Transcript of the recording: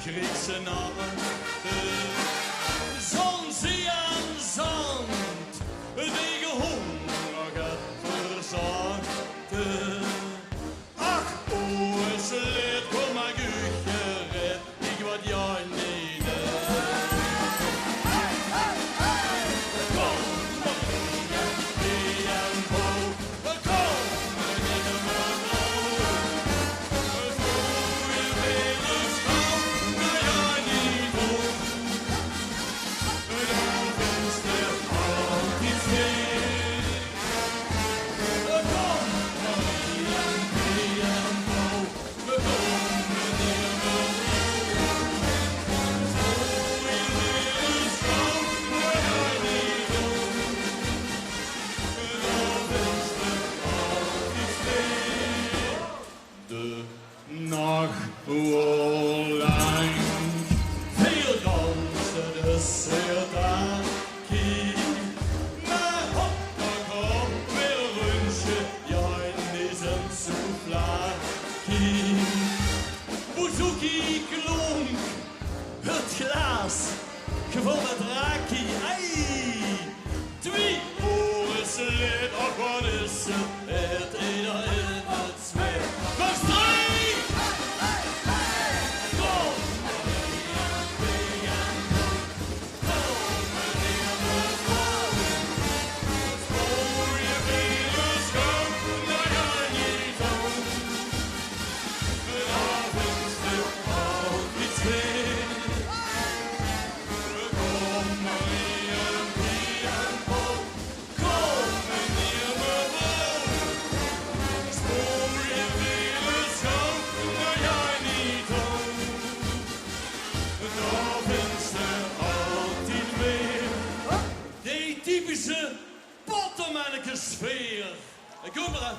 Griekse nacht. Zon, zee en zand, tegen honger gaat verzakt. Ach, o, is leed, kom maar gered, ik wat jij niet. Kom, Maria, en Bo, kom, meneer Mevrouw. Nacht wordt lang, veel dansen de Sirtaki. Maar hop, dan komt weer een rundje, ja, in diesem Souflaki. Bouzouki klonk, het glas, gewoon met raki, ei. 2 uur is leed, och wat is het ene in het twee. Was 3! Typische pottenmanneke sfeer. Kom maar aan.